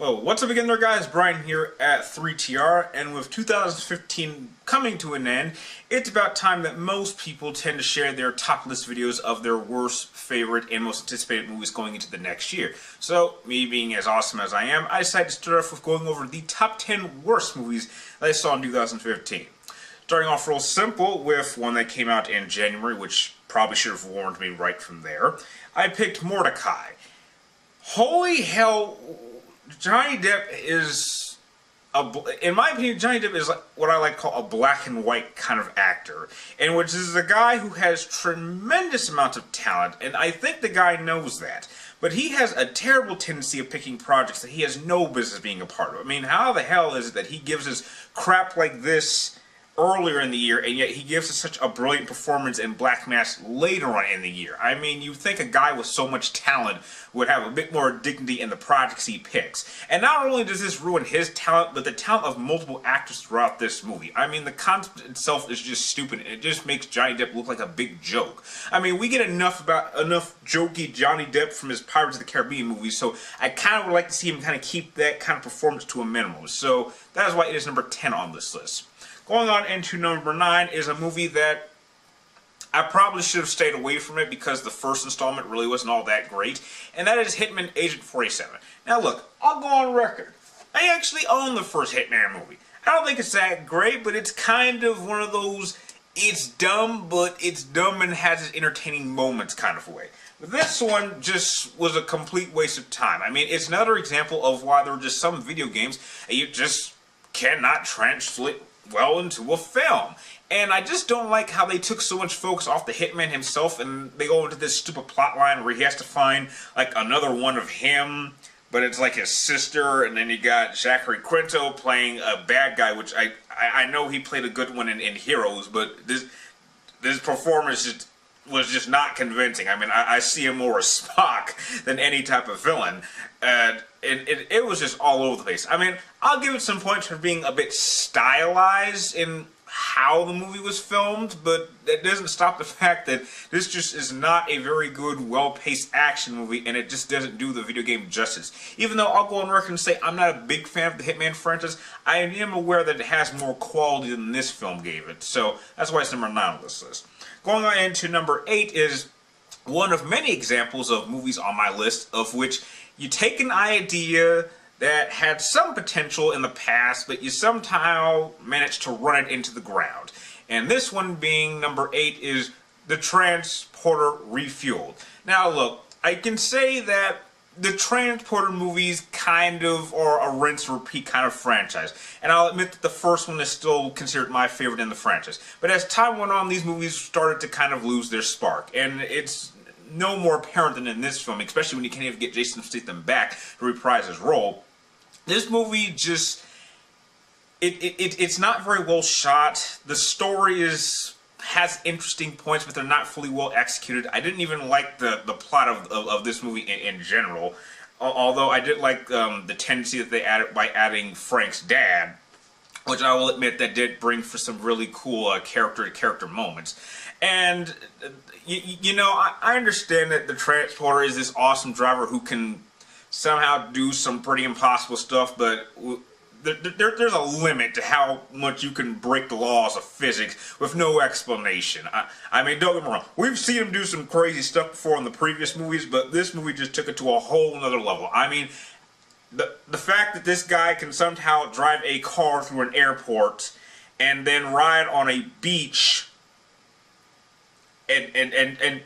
Well, what's up again there, guys? Brian here at 3TR, and with 2015 coming to an end, it's about time that most people tend to share their top list videos of their worst, favorite, and most anticipated movies going into the next year. So, me being as awesome as I am, I decided to start off with going over the top 10 worst movies that I saw in 2015. Starting off real simple with one that came out in January, which probably should have warned me right from there. I picked Mordecai. Holy hell, Johnny Depp is, in my opinion, Johnny Depp is what I like to call a black and white kind of actor, in which is a guy who has tremendous amounts of talent, and I think the guy knows that. But he has a terrible tendency of picking projects that he has no business being a part of. I mean, how the hell is it that he gives us crap like this earlier in the year, and yet he gives us such a brilliant performance in Black Mass later on in the year? I mean, you'd think a guy with so much talent would have a bit more dignity in the projects he picks. And not only does this ruin his talent, but the talent of multiple actors throughout this movie. I mean, the concept itself is just stupid, and it just makes Johnny Depp look like a big joke. I mean, we get enough jokey Johnny Depp from his Pirates of the Caribbean movies, so I kind of would like to see him kind of keep that kind of performance to a minimum. So that is why it is number 10 on this list. Going on into number 9 is a movie that I probably should have stayed away from it because the first installment really wasn't all that great, and that is Hitman Agent 47. Now look, I'll go on record. I actually own the first Hitman movie. I don't think it's that great, but it's kind of one of those, it's dumb, but it's dumb and has its entertaining moments kind of way. But this one just was a complete waste of time. I mean, it's another example of why there are just some video games that you just cannot translate well into a film. And I just don't like how they took so much focus off the Hitman himself and they go into this stupid plot line where he has to find like another one of him, but it's like his sister, and then you got Zachary Quinto playing a bad guy, which I know he played a good one in Heroes, but this performance was just not convincing. I mean, I see him more as Spock than any type of villain. It was just all over the place. I mean, I'll give it some points for being a bit stylized in how the movie was filmed, but that doesn't stop the fact that this just is not a very good, well-paced action movie, and it just doesn't do the video game justice. Even though I'll go on record and say I'm not a big fan of the Hitman franchise, I am aware that it has more quality than this film gave it, so that's why it's number 9 on this list. Going on into number 8 is one of many examples of movies on my list of which you take an idea that had some potential in the past, but you somehow managed to run it into the ground. And this one being number 8 is The Transporter Refueled. Now look, I can say that the Transporter movies kind of are a rinse-repeat kind of franchise. And I'll admit that the first one is still considered my favorite in the franchise. But as time went on, these movies started to kind of lose their spark. And it's no more apparent than in this film, especially when you can't even get Jason Statham back to reprise his role. This movie just, it's not very well shot. The story has interesting points, but they're not fully well executed. I didn't even like the plot of this movie in general, although I did like the tendency that they added by adding Frank's dad, which I will admit that did bring for some really cool character-to-character moments. And, you know, I understand that the Transporter is this awesome driver who can somehow do some pretty impossible stuff, but there's a limit to how much you can break the laws of physics with no explanation. I mean, don't get me wrong, we've seen him do some crazy stuff before in the previous movies, but this movie just took it to a whole nother level. I mean, the fact that this guy can somehow drive a car through an airport and then ride on a beach and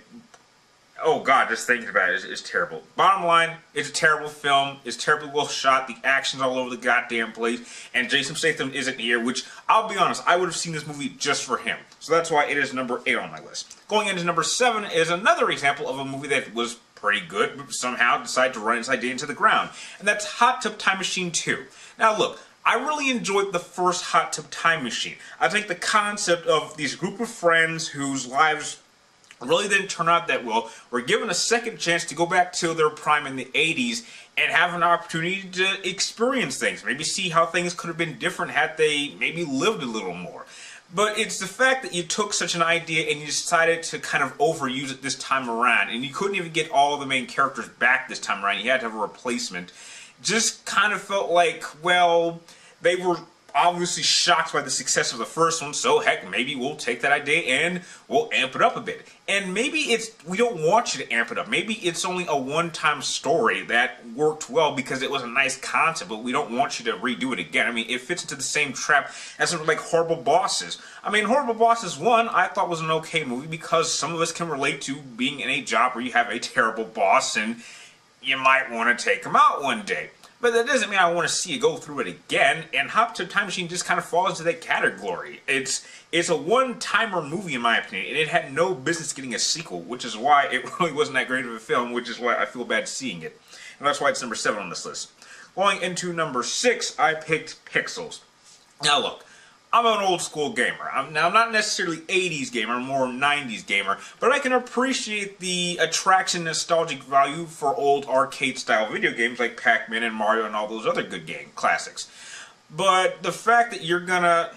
oh god, just thinking about it is terrible. Bottom line, it's a terrible film. It's terribly well shot. The action's all over the goddamn place. And Jason Statham isn't here, which, I'll be honest, I would have seen this movie just for him. So that's why it is number 8 on my list. Going into number 7 is another example of a movie that was pretty good, but somehow decided to run its idea into the ground. And that's Hot Tub Time Machine 2. Now look, I really enjoyed the first Hot Tub Time Machine. I think the concept of these group of friends whose lives really didn't turn out that well, were given a second chance to go back to their prime in the 80s and have an opportunity to experience things. Maybe see how things could have been different had they maybe lived a little more. But it's the fact that you took such an idea and you decided to kind of overuse it this time around, and you couldn't even get all of the main characters back this time around. You had to have a replacement. just kind of felt like, well, they were obviously shocked by the success of the first one, so heck, maybe we'll take that idea and we'll amp it up a bit. And maybe we don't want you to amp it up. Maybe it's only a one-time story that worked well because it was a nice concept, but we don't want you to redo it again. I mean, it fits into the same trap as something like Horrible Bosses. I mean, Horrible Bosses 1, I thought was an okay movie because some of us can relate to being in a job where you have a terrible boss and you might want to take him out one day. But that doesn't mean I want to see you go through it again, and Hop to Time Machine just kind of falls into that category. It's a one-timer movie in my opinion, and it had no business getting a sequel, which is why it really wasn't that great of a film, which is why I feel bad seeing it. And that's why it's number 7 on this list. Going into number 6, I picked Pixels. Now look, I'm an old school gamer. I'm not necessarily 80s gamer, I'm more 90s gamer, but I can appreciate the attraction, nostalgic value for old arcade style video games like Pac-Man and Mario and all those other good game classics. But the fact that you're gonna...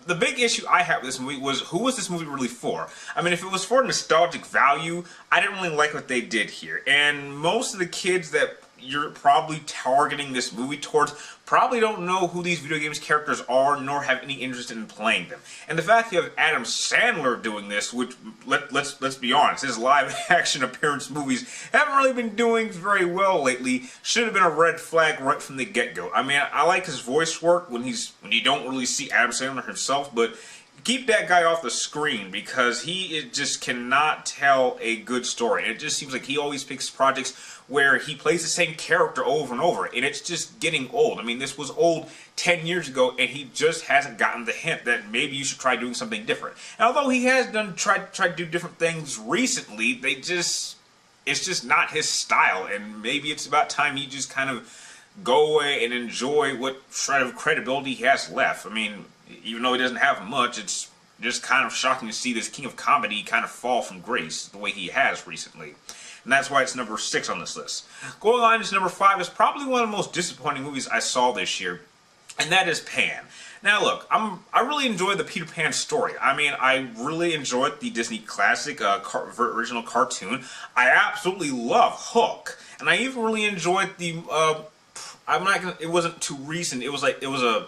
The big issue I had with this movie was, who was this movie really for? I mean, if it was for nostalgic value, I didn't really like what they did here. And most of the kids that you're probably targeting this movie towards probably don't know who these video games characters are, nor have any interest in playing them. And the fact you have Adam Sandler doing this, which, let's be honest, his live-action appearance movies haven't really been doing very well lately, should have been a red flag right from the get-go. I mean, I like his voice work when you don't really see Adam Sandler himself, but keep that guy off the screen because he just cannot tell a good story. And it just seems like he always picks projects where he plays the same character over and over, and it's just getting old. I mean, this was old 10 years ago, and he just hasn't gotten the hint that maybe you should try doing something different. And although he has tried to do different things recently, it's just not his style, and maybe it's about time he just kind of go away and enjoy what shred of credibility he has left. I mean, even though he doesn't have much, it's just kind of shocking to see this king of comedy kind of fall from grace the way he has recently. And that's why it's number 6 on this list. Going on to number 5 is probably one of the most disappointing movies I saw this year, and that is Pan. Now look, I really enjoyed the Peter Pan story. I mean, I really enjoyed the Disney classic original cartoon. I absolutely love Hook, and I even really enjoyed the. It wasn't too recent. It was a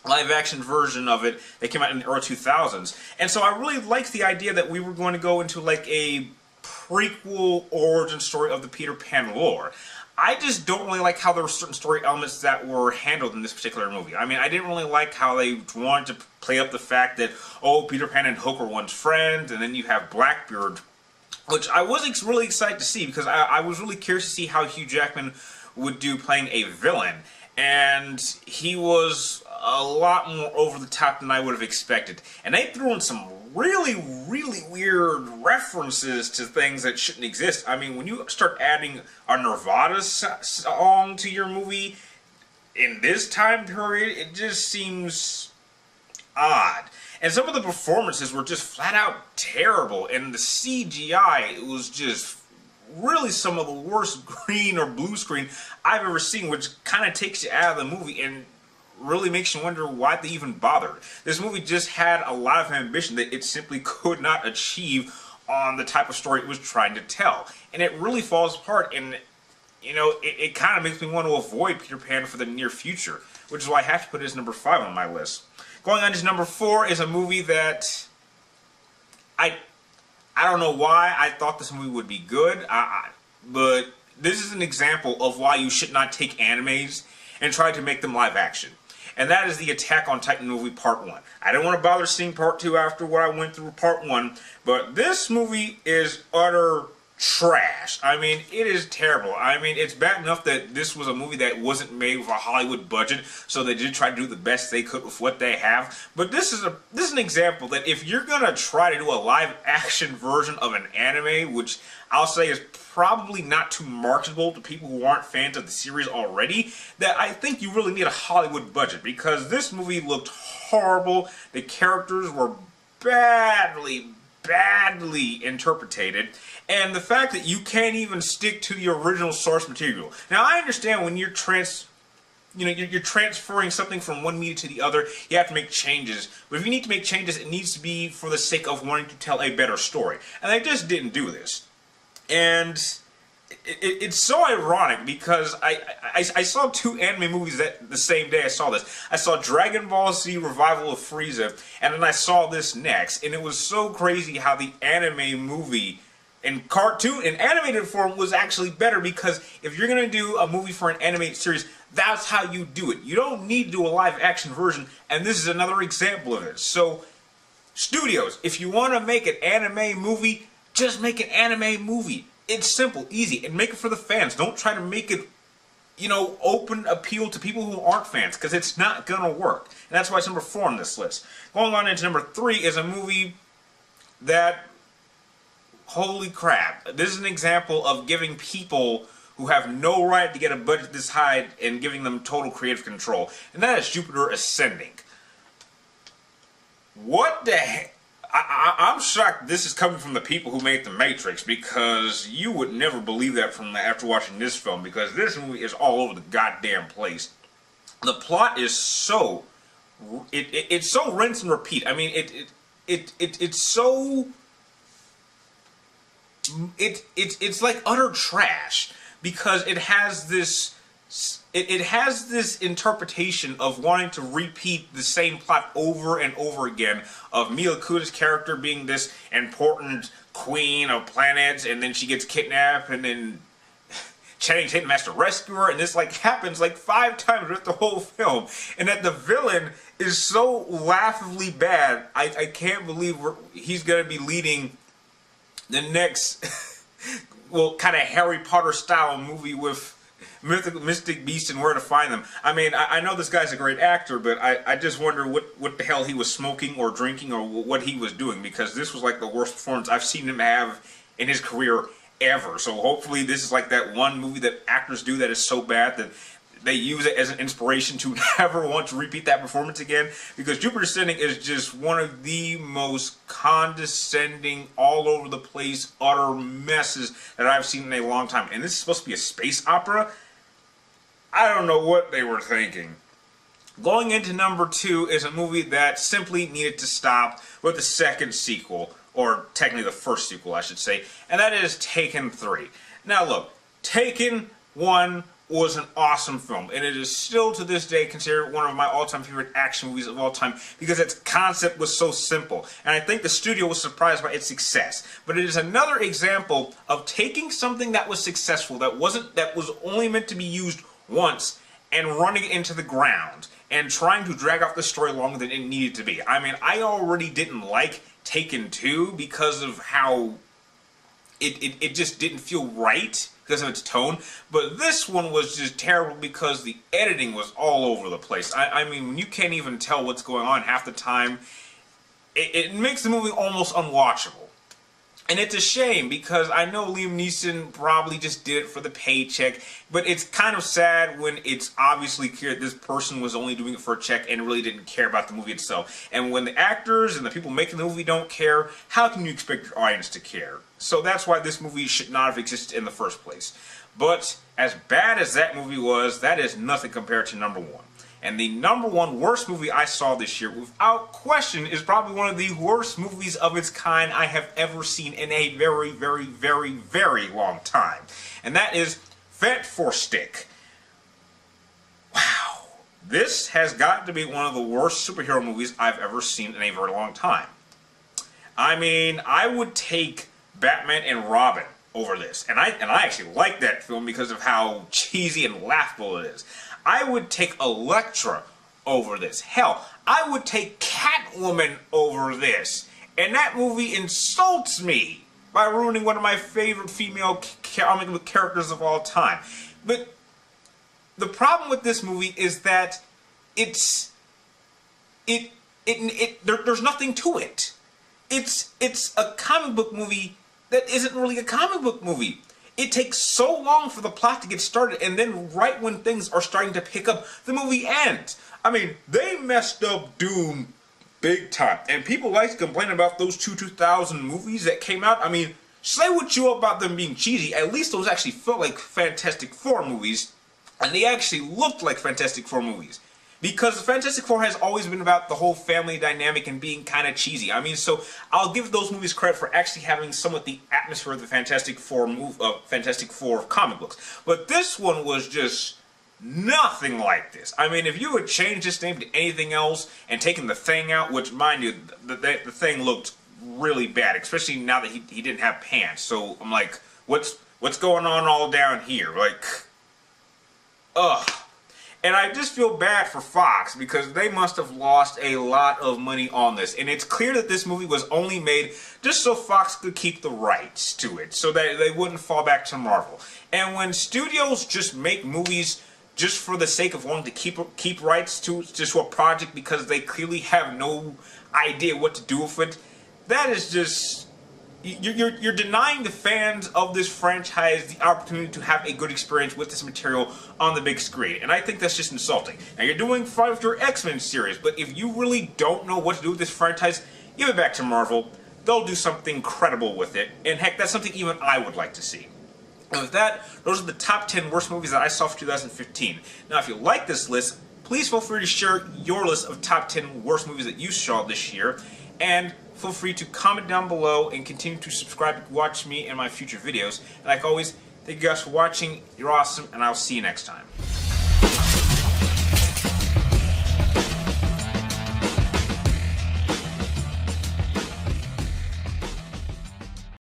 live-action version of it that came out in the early 2000s, and so I really liked the idea that we were going to go into like a prequel origin story of the Peter Pan lore. I just don't really like how there were certain story elements that were handled in this particular movie. I mean, I didn't really like how they wanted to play up the fact that, oh, Peter Pan and Hook were once friends, and then you have Blackbeard, which I was really excited to see because I was really curious to see how Hugh Jackman would do playing a villain, and he was a lot more over the top than I would have expected. And they threw in some really weird references to things that shouldn't exist. I mean, when you start adding a Nirvana song to your movie in this time period, it just seems odd. And some of the performances were just flat out terrible, and the CGI was just really some of the worst green or blue screen I've ever seen, which kind of takes you out of the movie and really makes you wonder why they even bothered. This movie just had a lot of ambition that it simply could not achieve on the type of story it was trying to tell. And it really falls apart, and you know, it kind of makes me want to avoid Peter Pan for the near future, which is why I have to put it as number 5 on my list. Going on to number 4 is a movie that I don't know why I thought this movie would be good, but this is an example of why you should not take animes and try to make them live action. And that is the Attack on Titan movie Part 1. I didn't want to bother seeing Part 2 after what I went through Part 1, but this movie is utter trash. I mean, it is terrible. I mean, it's bad enough that this was a movie that wasn't made with a Hollywood budget, so they did try to do the best they could with what they have. But this is an example that if you're gonna try to do a live action version of an anime, which I'll say is probably not too marketable to people who aren't fans of the series already, that I think you really need a Hollywood budget, because this movie looked horrible. The characters were badly interpreted, and the fact that you can't even stick to the original source material. Now, I understand when you're you're transferring something from one media to the other, you have to make changes. But if you need to make changes, it needs to be for the sake of wanting to tell a better story. And they just didn't do this. And it's so ironic because I saw two anime movies that the same day I saw this. I saw Dragon Ball Z Revival of Frieza, and then I saw this next, and it was so crazy how the anime movie in cartoon in animated form was actually better, because if you're gonna do a movie for an animated series, that's how you do it. You don't need to do a live action version, and this is another example of it. So, studios, if you want to make an anime movie, just make an anime movie. It's simple, easy, and make it for the fans. Don't try to make it, open appeal to people who aren't fans, because it's not gonna work. And that's why it's number 4 on this list. Going on into number 3 is a movie that, holy crap, this is an example of giving people who have no right to get a budget this high and giving them total creative control. And that is Jupiter Ascending. What the heck? I'm shocked this is coming from the people who made The Matrix, because you would never believe that after watching this film, because this movie is all over the goddamn place. The plot is so... It's so rinse and repeat. I mean, it's so... It's like utter trash, because it has this interpretation of wanting to repeat the same plot over and over again, of Mila Kunis' character being this important queen of planets, and then she gets kidnapped, and then Channing Tatum has to rescue her, and this happens 5 times with the whole film, and that the villain is so laughably bad. I can't believe he's gonna be leading the next well, kind of Harry Potter style movie with Mystic Beasts and Where to Find Them. I mean, I know this guy's a great actor, but I just wonder what the hell he was smoking or drinking, or what he was doing, because this was the worst performance I've seen him have in his career ever. So hopefully this is that one movie that actors do that is so bad that they use it as an inspiration to never want to repeat that performance again, because Jupiter Ascending is just one of the most condescending, all over the place, utter messes that I've seen in a long time. And this is supposed to be a space opera? I don't know what they were thinking. Going into number 2 is a movie that simply needed to stop with the second sequel, or technically the first sequel, I should say, and that is Taken 3. Now look, Taken 1 was an awesome film, and it is still to this day considered one of my all-time favorite action movies of all time, because its concept was so simple, and I think the studio was surprised by its success. But it is another example of taking something that was successful, that was only meant to be used once, and running it into the ground, and trying to drag out the story longer than it needed to be. I mean, I already didn't like Taken 2 because of how it just didn't feel right, because of its tone, but this one was just terrible because the editing was all over the place. I mean, you can't even tell what's going on half the time. It makes the movie almost unwatchable. And it's a shame, because I know Liam Neeson probably just did it for the paycheck, but it's kind of sad when it's obviously clear that this person was only doing it for a check and really didn't care about the movie itself. And when the actors and the people making the movie don't care, how can you expect your audience to care? So that's why this movie should not have existed in the first place. But as bad as that movie was, that is nothing compared to number 1. And the number 1 worst movie I saw this year, without question, is probably one of the worst movies of its kind I have ever seen in a very, very, very, very long time. And that is Fant Four Stick. Wow. This has got to be one of the worst superhero movies I've ever seen in a very long time. I mean, I would take Batman and Robin over this. And I actually like that film because of how cheesy and laughable it is. I would take Elektra over this. Hell, I would take Catwoman over this. And that movie insults me by ruining one of my favorite female comic book characters of all time. But the problem with this movie is that there's nothing to it. It's a comic book movie that isn't really a comic book movie. It takes so long for the plot to get started, and then right when things are starting to pick up, the movie ends. I mean, they messed up Doom big time, and people like to complain about those 2000 movies that came out. I mean, say what you will about them being cheesy, at least those actually felt like Fantastic Four movies, and they actually looked like Fantastic Four movies. Because the Fantastic Four has always been about the whole family dynamic and being kind of cheesy. I mean, so I'll give those movies credit for actually having somewhat the atmosphere of the Fantastic Four comic books. But this one was just nothing like this. I mean, if you had changed this name to anything else and taken the Thing out, which, mind you, the Thing looked really bad, especially now that he didn't have pants. So I'm like, what's going on all down here? Like, ugh. And I just feel bad for Fox because they must have lost a lot of money on this. And it's clear that this movie was only made just so Fox could keep the rights to it, so that they wouldn't fall back to Marvel. And when studios just make movies just for the sake of wanting to keep rights to just a project because they clearly have no idea what to do with it, that is just... You're denying the fans of this franchise the opportunity to have a good experience with this material on the big screen, and I think that's just insulting. Now, you're doing fine with your X-Men series, but if you really don't know what to do with this franchise, give it back to Marvel. They'll do something credible with it, and heck, that's something even I would like to see. And with that, those are the top 10 worst movies that I saw for 2015. Now, if you like this list, please feel free to share your list of top 10 worst movies that you saw this year, and feel free to comment down below and continue to subscribe to watch me and my future videos. And like always, thank you guys for watching. You're awesome, and I'll see you next time.